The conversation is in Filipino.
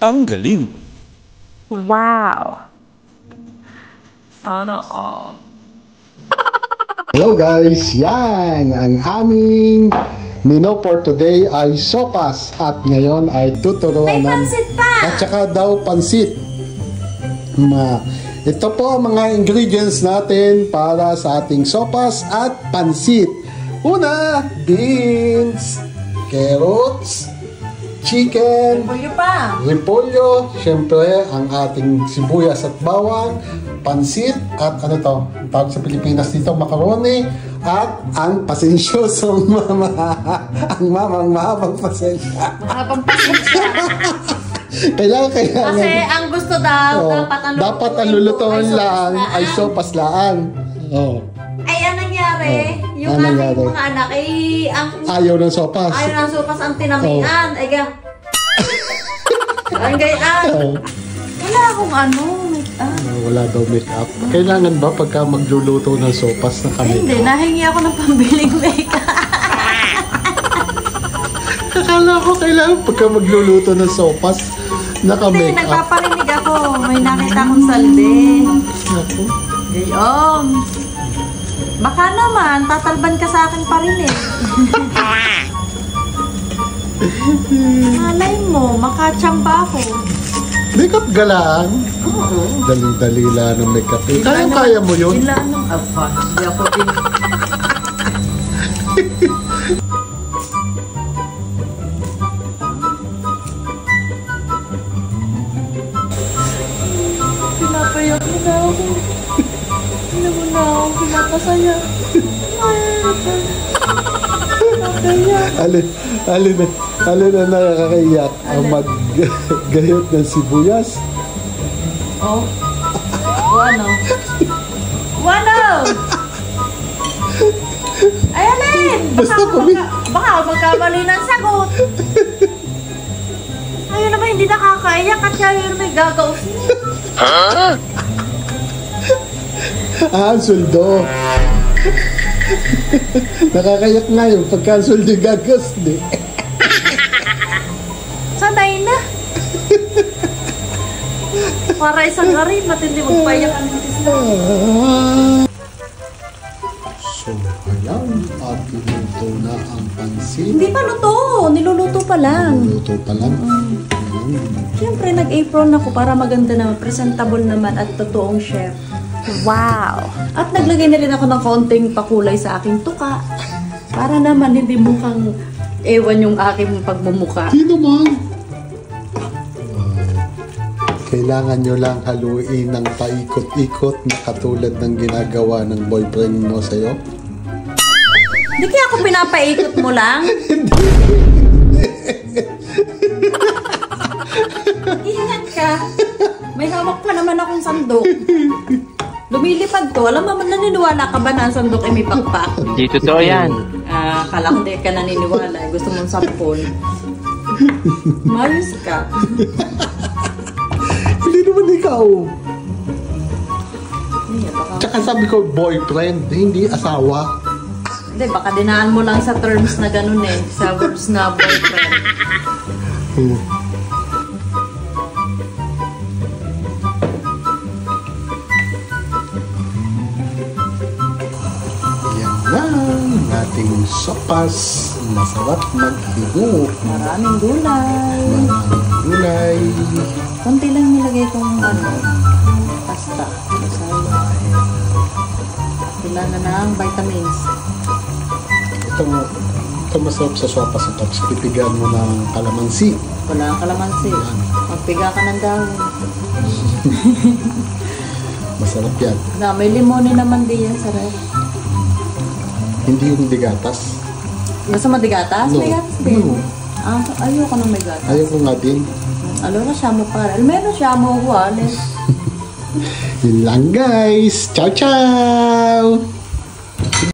Ang galing. Wow. Sana all. Hello guys, yan ang aming menu for today ay sopas at ngayon ay tuturuan ng at saka daw pansit. Ito po ang mga ingredients natin para sa ating sopas at pansit. Una, beans, carrots, chicken, repolyo, syempre ang ating sibuyas at bawang, pansit at ano to, tawag sa Pilipinas dito, macaroni at ang pasensyosong mama, ang mamang mahabang pasensya. Mahabang pasensya. Kailangan. Kasi ang gusto daw, dapat ang lulutuin lang ay sopas lang. Oh. Ay, ang nangyari, yung ating mga anak, ayaw ng sopas. Ayaw ng sopas ang tinamian. Ay, ang gayaan. Wala akong make-up. Wala daw make-up. Kailangan ba pagka magluluto ng sopas na kami? Hindi, nahingi ako ng pambiling make-up. Akala ko kailangan pagka magluluto ng sopas naka-make-up. Hindi, nagpaparinig ako. May nakita akong salde. Ako? Gayong. Baka naman, tatalban ka sa akin pa rin eh. Malay mo, makachamba ako. Makeup galaan? Oo. Daling-dali lang ng makeup. Kaya mo yun? Ilan ng apa? Hindi ako din. Pinapayak mo na ako. Hindi mo na ako pinapasaya. Alin na nakakaiyak ang maggayot ng sibuyas? Oh. Wano? Ay, alin! Baka magkamali ng sagot. Ayun naman, hindi nakakaiyak at yun may gagaos niya. Suldo. Nakakayak nga yun pagka suldo gagas di. Sanay na. Para isang hari, matindi magpayak ang isla. So, ayan. At luto na ang pansit. Hindi pa luto. Niluluto pa lang. Niluluto pa lang? Siyempre, nag-apron ako para maganda naman, presentable naman at totoong chef. Wow! At naglagay na rin ako ng konting pakulay sa aking tuka. Para naman hindi mukhang ewan yung aking pagmumuka. Hindi naman. Kailangan nyo lang haluin ng paikot-ikot na katulad ng ginagawa ng boyfriend mo sa'yo. Hindi kaya ako pinapaikot mo lang? Ingat ka. May hawak pa naman akong sandok. Lumilipad to. Alam mo, naniniwala ka ba na ang sandok ay may pakpak? Hindi totoo yan. Akala ko hindi ka naniniwala. Gusto mong sampol. Mayos ka. Hindi naman ikaw. Baka... Tsaka sabi ko, boyfriend, hindi asawa. Hindi, baka dinaan mo lang sa terms na ganun eh. Sa words na boyfriend. Yan na, ating sopas. Masarap maghigop. Maraming gulay. Maraming gulay. Konti lang nilagay kong pasta. Kailangan na ng vitamins. Ito masarap sa sopas. Tapos pipigan mo ng kalamansi. Wala ang kalamansi. Magpiga ka ng dahon. Masarap yan. Na, may limonin naman din yan sa ref. Hindi yung digatas. Gusto mo digatas? No. May gatas din. No. Ayoko na may gatas. Ayoko nga din. Na siya mo para. Meron siya mo, wale. Yun lang guys. Ciao, ciao!